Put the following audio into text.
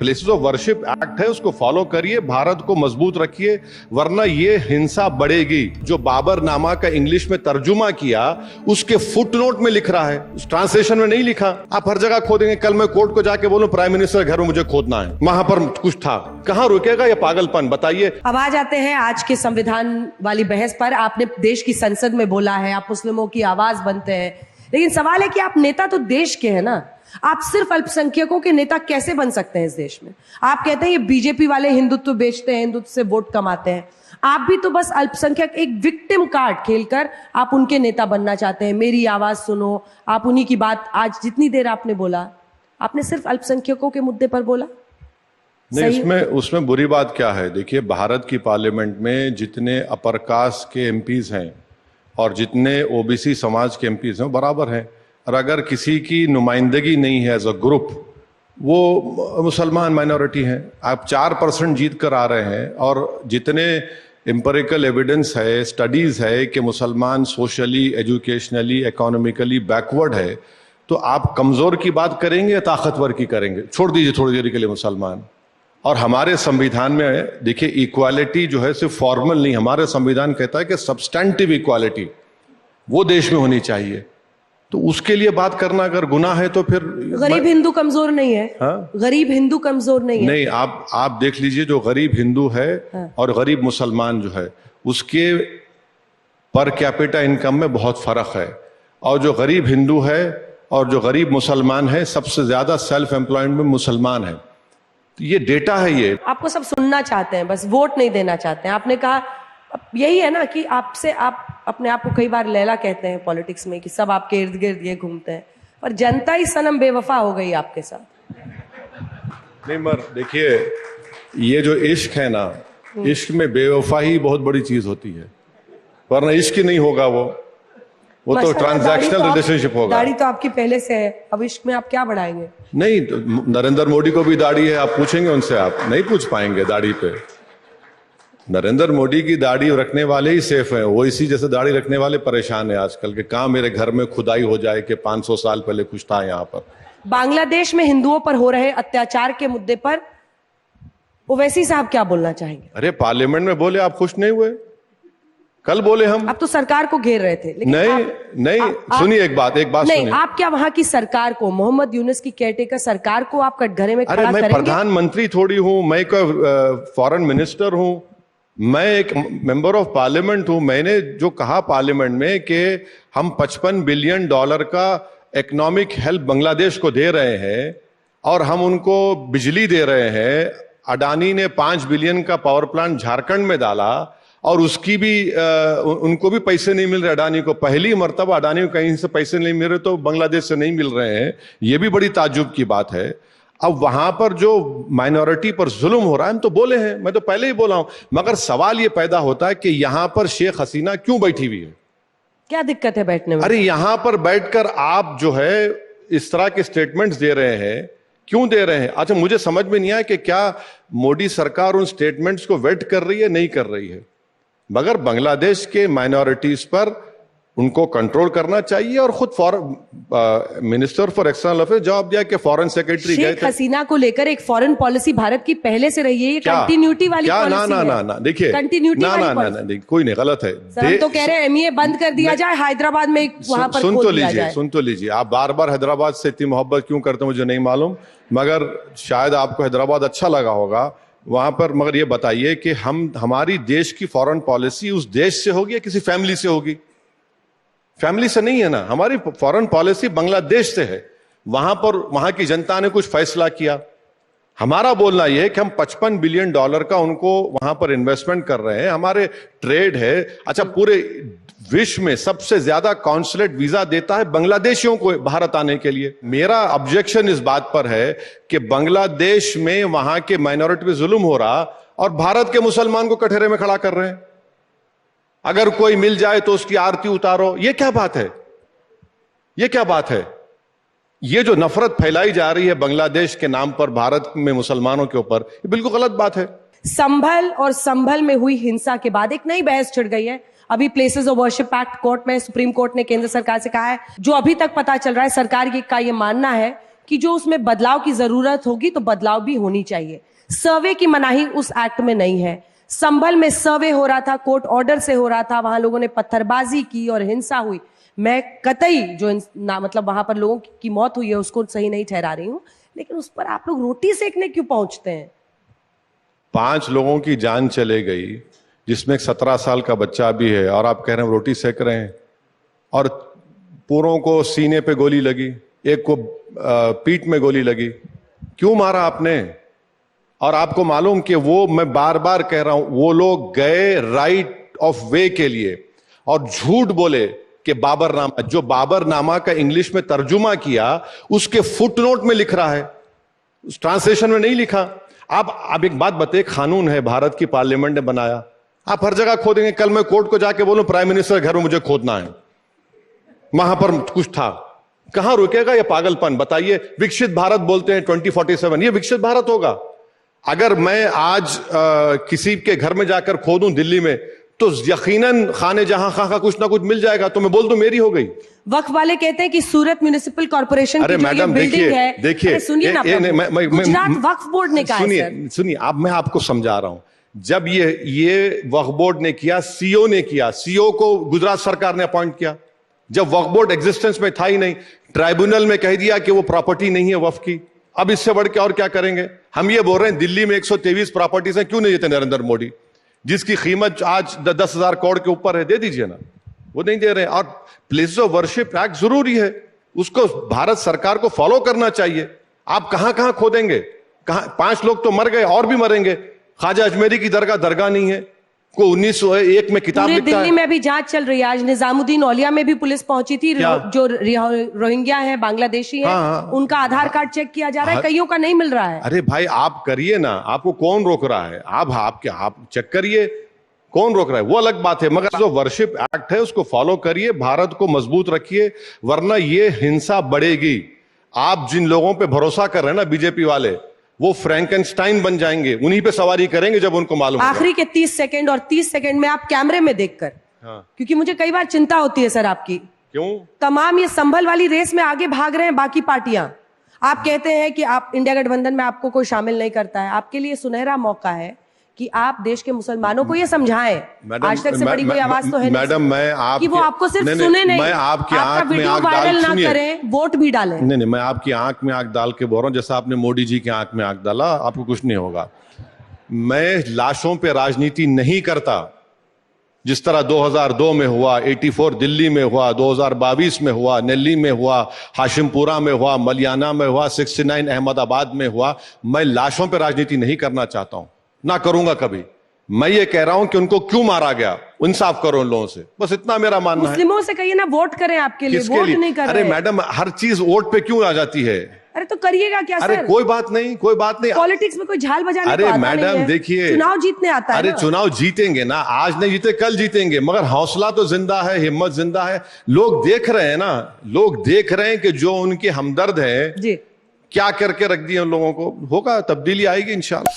Places of worship act है, उसको follow करिए, भारत को मजबूत रखिए, वरना ये हिंसा बढ़ेगी। जो बाबर नामा का इंग्लिश में तर्जुमा किया, उसके फुटनोट में लिख रहा है, उस ट्रांसलेशन में नहीं लिखा। आप हर जगह खोदेंगे। कल मैं कोर्ट को जाके बोलूं प्राइम मिनिस्टर घर में मुझे खोदना है, वहां पर कुछ था, कहां रुकेगा ये पागलपन, बताइए। अब आ जाते हैं आज के संविधान वाली बहस पर। आपने देश की संसद में बोला है, आप मुस्लिमों की आवाज बनते हैं, लेकिन सवाल है कि आप नेता तो देश के हैं ना, आप सिर्फ अल्पसंख्यकों के नेता कैसे बन सकते हैं इस देश में? आप कहते हैं ये बीजेपी वाले हिंदुत्व बेचते हैं, हिंदुत्व से वोट कमाते हैं। आप भी तो बस अल्पसंख्यक एक विक्टिम कार्ड खेलकर आप उनके नेता बनना चाहते हैं। मेरी आवाज सुनो, आप उन्हीं की बात आज जितनी देर आपने बोला, आपने सिर्फ अल्पसंख्यकों के मुद्दे पर बोला। नहीं, उसमें बुरी बात क्या है? देखिए, भारत की पार्लियामेंट में जितने अपर कास्ट के एमपीज हैं और जितने ओबीसी समाज के एमपीज हैं बराबर हैं, और अगर किसी की नुमाइंदगी नहीं है एज अ ग्रुप, वो मुसलमान माइनॉरिटी हैं। आप 4% जीत कर आ रहे हैं, और जितने एम्पिरिकल एविडेंस है, स्टडीज है कि मुसलमान सोशली, एजुकेशनली, इकोनॉमिकली बैकवर्ड है, तो आप कमजोर की बात करेंगे या ताकतवर की करेंगे? छोड़ दीजिए थोड़ी देर के लिए मुसलमान। और हमारे संविधान में देखिए, इक्वालिटी जो है सिर्फ फॉर्मल नहीं, हमारे संविधान कहता है कि सब्सटैंटिव इक्वालिटी वो देश में होनी चाहिए। तो उसके लिए बात करना अगर गुनाह है तो फिर गरीब हिंदू कमजोर नहीं है। हाँ? गरीब हिंदू कमजोर नहीं है। नहीं, आप देख लीजिए, जो गरीब हिंदू है और गरीब मुसलमान जो है, उसके पर कैपिटा इनकम में बहुत फर्क है। और जो गरीब हिंदू है और जो गरीब मुसलमान है, सबसे ज्यादा सेल्फ एम्प्लॉयड में मुसलमान है। तो ये डेटा है। ये आपको सब सुनना चाहते हैं, बस वोट नहीं देना चाहते हैं। आपने कहा यही है ना कि आपसे, आप अपने आप को कई बार लैला कहते हैं पॉलिटिक्स में कि सब आपके इर्द गिर्द ये घूमते हैं, पर जनता ही सनम बेवफा हो गई आपके साथ। नहीं, मगर देखिए, ये जो इश्क है ना, इश्क में बेवफाई बहुत बड़ी चीज होती है, वरना इश्क ही नहीं होगा। वो तो ट्रांजैक्शनल रिलेशनशिप होगा। दाढ़ी तो आपकी पहले से है, अब इश्क में आप क्या बढ़ाएंगे? नहीं, तो नरेंद्र मोदी को भी दाढ़ी है, आप पूछेंगे उनसे, आप नहीं पूछ पाएंगे दाढ़ी पे। नरेंद्र मोदी की दाढ़ी रखने वाले ही सेफ हैं, वो इसी जैसे दाढ़ी रखने वाले परेशान है आजकल के, कहां मेरे घर में खुदाई हो जाए कि 500 साल पहले कुछ था यहां पर। बांग्लादेश में हिंदुओं पर हो रहे अत्याचार के मुद्दे पर ओवैसी साहब क्या बोलना चाहेंगे? अरे, पार्लियामेंट में बोले, आप खुश नहीं हुए? कल बोले हम। आप तो सरकार को घेर रहे थे, लेकिन नहीं, सुनिए एक बात नहीं, सुनिए। आप क्या वहां की सरकार को, मोहम्मद यूनुस की केयरटेकर सरकार को आप कटघरे में खड़ा करेंगे? मैं प्रधानमंत्री थोड़ी हूं, मैं कोई फॉरेन मिनिस्टर हूं, मैं एक मेंबर ऑफ पार्लियामेंट हूं। मैंने जो कहा पार्लियामेंट में कि हम $55 बिलियन का इकोनॉमिक हेल्प बांग्लादेश को दे रहे हैं, और हम उनको बिजली दे रहे हैं। अडानी ने 5 बिलियन का पावर प्लांट झारखंड में डाला, और उसकी भी उनको भी पैसे नहीं मिल रहे। अडानी को पहली मर्तबा अडानी को कहीं से पैसे नहीं मिल रहे, तो बांग्लादेश से नहीं मिल रहे हैं। ये भी बड़ी ताज्जुब की बात है। अब वहां पर जो माइनॉरिटी पर जुल्म हो रहा है, हम तो बोले हैं, मैं तो पहले ही बोला हूं, मगर सवाल ये पैदा होता है कि यहां पर शेख हसीना क्यों बैठी हुई है? क्या दिक्कत है बैठने में? अरे, यहां पर बैठकर आप जो है इस तरह के स्टेटमेंट्स दे रहे हैं, क्यों दे रहे हैं? अच्छा, मुझे समझ में नहीं आया कि क्या मोदी सरकार उन स्टेटमेंट्स को वेट कर रही है, नहीं कर रही है। मगर बांग्लादेश के माइनॉरिटीज पर उनको कंट्रोल करना चाहिए, और खुद मिनिस्टर फॉर एक्सटर्नल अफेयर्स जवाब दिया कि फॉरेन सेक्रेटरी गए थे। शेख हसीना को लेकर एक फॉरेन पॉलिसी भारत की पहले से रही है, ये कंटिन्यूटी वाली पॉलिसी है। ना, देखिए, कंटिन्यूटी वाली ना, कोई नहीं, गलत है। हम तो कह रहे हैं एमईए बंद कर दिया जाए, हैदराबाद में वहां पर खोल दिया जाए। सुन तो लीजिए, आप बार बार हैदराबाद से इतनी मोहब्बत क्यों करते हैं मुझे नहीं मालूम, मगर शायद आपको हैदराबाद अच्छा लगा होगा वहां पर। मगर ये बताइए कि हमारी देश की फॉरेन पॉलिसी उस देश से होगी या किसी फैमिली से होगी? फैमिली से नहीं है ना, हमारी फॉरेन पॉलिसी बांग्लादेश से है। वहां पर वहां की जनता ने कुछ फैसला किया। हमारा बोलना यह है कि हम $55 बिलियन का उनको वहां पर इन्वेस्टमेंट कर रहे हैं, हमारे ट्रेड है। अच्छा, पूरे विश्व में सबसे ज्यादा कॉन्सुलेट वीजा देता है बांग्लादेशियों को भारत आने के लिए। मेरा ऑब्जेक्शन इस बात पर है कि बांग्लादेश में वहां के माइनॉरिटी पे जुल्म हो रहा, और भारत के मुसलमान को कटघरे में खड़ा कर रहे हैं। अगर कोई मिल जाए तो उसकी आरती उतारो, ये क्या बात है? ये क्या बात है? ये जो नफरत फैलाई जा रही है बांग्लादेश के नाम पर भारत में मुसलमानों के ऊपर, ये बिल्कुल गलत बात है। संभल और संभल में हुई हिंसा के बाद एक नई बहस छिड़ गई है। अभी places of worship act court में सुप्रीम कोर्ट ने केंद्र सरकार से कहा है, जो अभी तक पता चल रहा है, सरकार का ये मानना है कि जो उसमें बदलाव की जरूरत होगी तो बदलाव भी होनी चाहिए। सर्वे की मनाही उस एक्ट में नहीं है। संभल में सर्वे हो रहा था, कोर्ट ऑर्डर से हो रहा था, वहां लोगों ने पत्थरबाजी की और हिंसा हुई। मैं कतई जो मतलब वहां पर लोगों की मौत हुई है उसको सही नहीं ठहरा रही हूं, लेकिन उस पर आप लोग रोटी सेकने क्यों पहुंचते हैं? 5 लोगों की जान चले गई, जिसमें एक 17 साल का बच्चा भी है, और आप कह रहे हैं रोटी सेक रहे हैं। और पूरों को सीने पे गोली लगी, एक को पीठ में गोली लगी। क्यों मारा आपने? और आपको मालूम कि वो, मैं बार बार कह रहा हूं, वो लोग गए राइट ऑफ वे के लिए और झूठ बोले कि बाबरनामा, जो बाबरनामा का इंग्लिश में तर्जुमा किया उसके फुटनोट में लिख रहा है, उस ट्रांसलेशन में नहीं लिखा। आप एक बात बताइए, कानून है, भारत की पार्लियामेंट ने बनाया, आप हर जगह खोदेंगे। कल मैं कोर्ट को जाके बोलूं प्राइम मिनिस्टर घर में मुझे खोदना है, वहां पर कुछ था, कहां रुकेगा ये पागलपन? बताइए। विकसित भारत बोलते हैं 2047, ये विकसित भारत होगा? अगर मैं आज किसी के घर में जाकर खोदूं दिल्ली में, तो यकीनन खाने जहां खा का कुछ ना कुछ मिल जाएगा, तो मैं बोल दूं मेरी हो गई। वक्फ वाले कहते हैं कि सूरत म्युनिसिपल कॉर्पोरेशन की जो ये बिल्डिंग है, देखिए, सुनिए ना, गुजरात वक्फ बोर्ड ने कहा है। सुनिए, अब मैं आपको समझा रहा हूं। जब ये वक्फ बोर्ड ने किया, सीओ ने किया, सीओ को गुजरात सरकार ने अपॉइंट किया, जब वक्फ बोर्ड एग्जिस्टेंस में था ही नहीं। ट्राइब्यूनल में कह दिया कि वो प्रॉपर्टी नहीं है वक्फ की। अब इससे बढ़ के और क्या करेंगे? हम ये बोल रहे हैं दिल्ली में 123 प्रॉपर्टीज हैं, क्यों नहीं देते नरेंद्र मोदी, जिसकी कीमत आज 10,000 करोड़ के ऊपर है? दे दीजिए ना, वो नहीं दे रहे हैं। और प्लेसेस ऑफ वर्शिप एक्ट जरूरी है, उसको भारत सरकार को फॉलो करना चाहिए। आप कहां कहां खोदेंगे? कहां? 5 लोग तो मर गए, और भी मरेंगे। ख्वाजा अजमेरी की दरगाह नहीं है, को 1901 में किताब लिखता है। दिल्ली में भी जांच चल रही है। आज निजामुद्दीन औलिया में भी पुलिस पहुंची थी। जो रोहिंग्या है, बांग्लादेशी है, उनका आधार कार्ड चेक किया जा रहा है, कईयों का नहीं मिल रहा है। अरे भाई, आप करिए ना, आपको कौन रोक रहा है? आप चेक करिए, कौन रोक रहा है? वो अलग बात है, मगर जो वर्शिप एक्ट है उसको फॉलो करिए, भारत को मजबूत रखिए, वरना ये हिंसा बढ़ेगी। आप जिन लोगों पे भरोसा कर रहे हैं ना, बीजेपी वाले, वो फ्रैंकेनस्टाइन बन जाएंगे, उन्हीं पे सवारी करेंगे जब उनको मालूम होगा। आखिरी के 30 सेकंड और 30 सेकंड में आप कैमरे में देखकर, क्योंकि मुझे कई बार चिंता होती है सर आपकी। क्यों? तमाम ये संभल वाली रेस में आगे भाग रहे हैं बाकी पार्टियां। आप कहते हैं कि आप इंडिया गठबंधन में आपको कोई शामिल नहीं करता है। आपके लिए सुनहरा मौका है कि आप देश के मुसलमानों को ये समझाएं। आज तक से बड़ी कोई आवाज तो है नहीं मैडम, मैं कि वो आपको सिर्फ सुने नहीं, मैं आपकी आंख में आंख वायरल ना करें, वोट भी डालें। नहीं, मैं आपकी आंख में आंख डाल के बोल रहा हूं, जैसा आपने मोदी जी की आंख में आंख डाला, आपको कुछ नहीं होगा। मैं लाशों पे राजनीति नहीं करता, जिस तरह 2002 में हुआ, 84 दिल्ली में हुआ, 2022 में हुआ, दिल्ली में हुआ, हाशिमपुरा में हुआ, मलियाना में हुआ, 69 अहमदाबाद में हुआ। मैं लाशों पे राजनीति नहीं करना चाहता हूं, ना करूंगा कभी। मैं ये कह रहा हूं कि उनको क्यों मारा गया, इंसाफ करो उन लोगों से, बस इतना मेरा मानना है। मुस्लिमों से कहिए ना वोट करें आपके लिए, वोट नहीं कर रहे। अरे मैडम, हर चीज वोट पे क्यों आ जाती है? अरे तो करिएगा क्या सर? अरे कोई बात नहीं, कोई बात नहीं। पॉलिटिक्स में कोई झाल बजाने अरे तो आता मैडम नहीं है। देखिए, चुनाव जीतने आता है। अरे चुनाव जीतेंगे ना, आज नहीं जीते कल जीतेंगे, मगर हौसला तो जिंदा है, हिम्मत जिंदा है। लोग देख रहे हैं ना, लोग देख रहे हैं कि जो उनके हमदर्द है जी क्या करके रख दिए उन लोगों को। होगा, तब्दीली आएगी इंशाल्लाह।